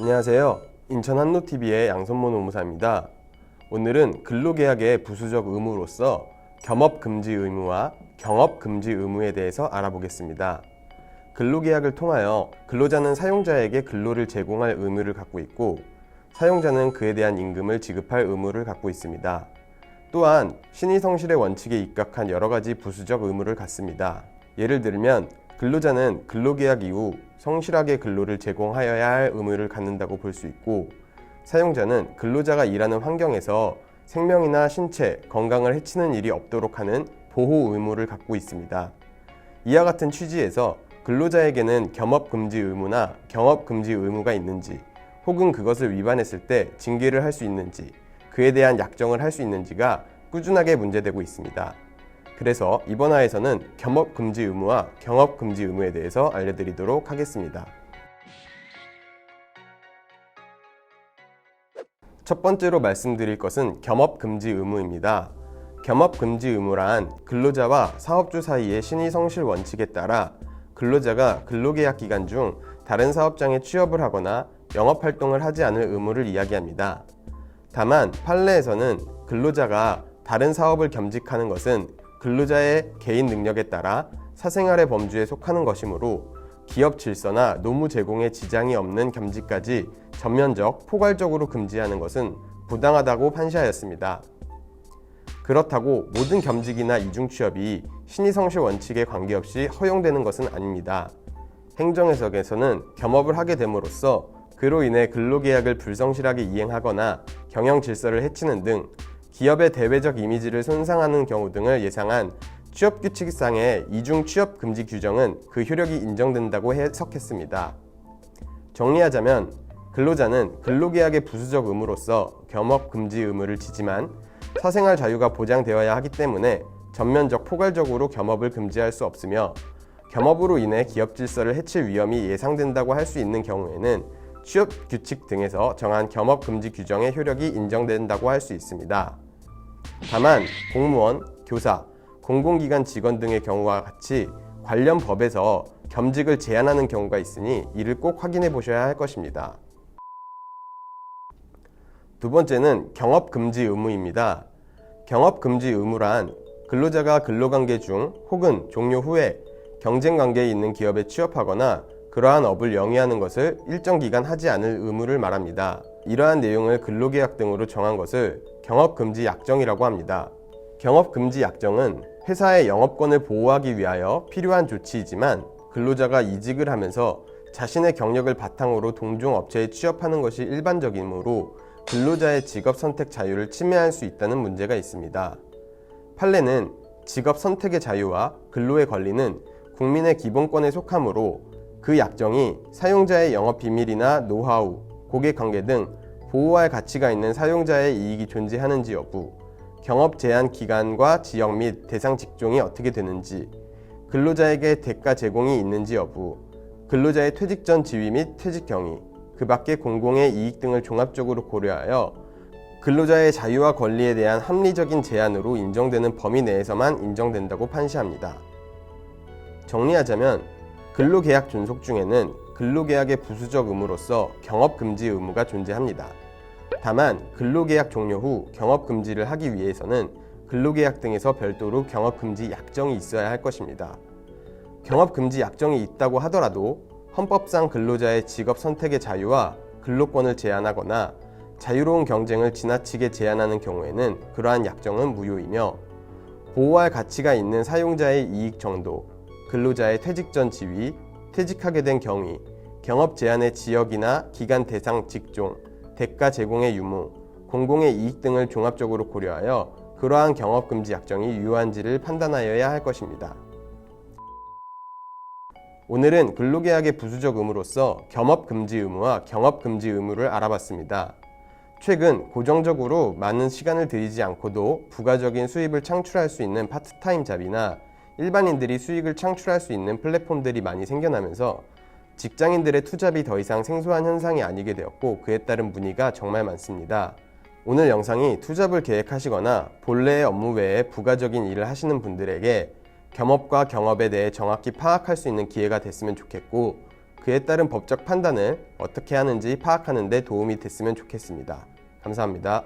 안녕하세요. 인천 한노TV의 양선모 노무사입니다. 오늘은 근로계약의 부수적 의무로서 겸업금지 의무와 경업금지 의무에 대해서 알아보겠습니다. 근로계약을 통하여 근로자는 사용자에게 근로를 제공할 의무를 갖고 있고 사용자는 그에 대한 임금을 지급할 의무를 갖고 있습니다. 또한 신의성실의 원칙에 입각한 여러 가지 부수적 의무를 갖습니다. 예를 들면 근로자는 근로계약 이후 성실하게 근로를 제공하여야 할 의무를 갖는다고 볼 수 있고 사용자는 근로자가 일하는 환경에서 생명이나 신체, 건강을 해치는 일이 없도록 하는 보호 의무를 갖고 있습니다. 이와 같은 취지에서 근로자에게는 겸업금지 의무나 경업금지 의무가 있는지 혹은 그것을 위반했을 때 징계를 할 수 있는지 그에 대한 약정을 할 수 있는지가 꾸준하게 문제되고 있습니다. 그래서 이번 화에서는 겸업금지 의무와 경업금지 의무에 대해서 알려드리도록 하겠습니다. 첫 번째로 말씀드릴 것은 겸업금지 의무입니다. 겸업금지 의무란 근로자와 사업주 사이의 신의성실 원칙에 따라 근로자가 근로계약 기간 중 다른 사업장에 취업을 하거나 영업활동을 하지 않을 의무를 이야기합니다. 다만 판례에서는 근로자가 다른 사업을 겸직하는 것은 근로자의 개인 능력에 따라 사생활의 범주에 속하는 것이므로 기업 질서나 노무 제공에 지장이 없는 겸직까지 전면적, 포괄적으로 금지하는 것은 부당하다고 판시하였습니다. 그렇다고 모든 겸직이나 이중취업이 신의성실 원칙에 관계없이 허용되는 것은 아닙니다. 행정해석에서는 겸업을 하게 됨으로써 그로 인해 근로계약을 불성실하게 이행하거나 경영질서를 해치는 등 기업의 대외적 이미지를 손상하는 경우 등을 예상한 취업규칙상의 이중취업 금지 규정은 그 효력이 인정된다고 해석했습니다. 정리하자면 근로자는 근로계약의 부수적 의무로서 겸업금지 의무를 지지만 사생활 자유가 보장되어야 하기 때문에 전면적 포괄적으로 겸업을 금지할 수 없으며 겸업으로 인해 기업 질서를 해칠 위험이 예상된다고 할 수 있는 경우에는 취업규칙 등에서 정한 겸업금지 규정의 효력이 인정된다고 할 수 있습니다. 다만 공무원, 교사, 공공기관 직원 등의 경우와 같이 관련 법에서 겸직을 제한하는 경우가 있으니 이를 꼭 확인해 보셔야 할 것입니다. 두 번째는 경업금지 의무입니다. 경업금지 의무란 근로자가 근로관계 중 혹은 종료 후에 경쟁관계에 있는 기업에 취업하거나 그러한 업을 영위하는 것을 일정 기간 하지 않을 의무를 말합니다. 이러한 내용을 근로계약 등으로 정한 것을 경업금지 약정이라고 합니다. 경업금지 약정은 회사의 영업권을 보호하기 위하여 필요한 조치이지만 근로자가 이직을 하면서 자신의 경력을 바탕으로 동종 업체에 취업하는 것이 일반적이므로 근로자의 직업 선택 자유를 침해할 수 있다는 문제가 있습니다. 판례는 직업 선택의 자유와 근로의 권리는 국민의 기본권에 속하므로 그 약정이 사용자의 영업 비밀이나 노하우, 고객 관계 등 보호할 가치가 있는 사용자의 이익이 존재하는지 여부, 경업 제한 기간과 지역 및 대상 직종이 어떻게 되는지, 근로자에게 대가 제공이 있는지 여부, 근로자의 퇴직 전 지위 및 퇴직 경위, 그 밖의 공공의 이익 등을 종합적으로 고려하여 근로자의 자유와 권리에 대한 합리적인 제한으로 인정되는 범위 내에서만 인정된다고 판시합니다. 정리하자면 근로계약 존속 중에는 근로계약의 부수적 의무로서 경업금지 의무가 존재합니다. 다만 근로계약 종료 후 경업금지를 하기 위해서는 근로계약 등에서 별도로 경업금지 약정이 있어야 할 것입니다. 경업금지 약정이 있다고 하더라도 헌법상 근로자의 직업 선택의 자유와 근로권을 제한하거나 자유로운 경쟁을 지나치게 제한하는 경우에는 그러한 약정은 무효이며 보호할 가치가 있는 사용자의 이익 정도, 근로자의 퇴직 전 지위, 퇴직하게 된 경위, 경업 제한의 지역이나 기간 대상 직종, 대가 제공의 유무, 공공의 이익 등을 종합적으로 고려하여 그러한 경업금지 약정이 유효한지를 판단하여야 할 것입니다. 오늘은 근로계약의 부수적 의무로서 겸업금지 의무와 경업금지 의무를 알아봤습니다. 최근 고정적으로 많은 시간을 들이지 않고도 부가적인 수입을 창출할 수 있는 파트타임 잡이나 일반인들이 수익을 창출할 수 있는 플랫폼들이 많이 생겨나면서 직장인들의 투잡이 더 이상 생소한 현상이 아니게 되었고 그에 따른 문의가 정말 많습니다. 오늘 영상이 투잡을 계획하시거나 본래의 업무 외에 부가적인 일을 하시는 분들에게 겸업과 경업에 대해 정확히 파악할 수 있는 기회가 됐으면 좋겠고 그에 따른 법적 판단을 어떻게 하는지 파악하는 데 도움이 됐으면 좋겠습니다. 감사합니다.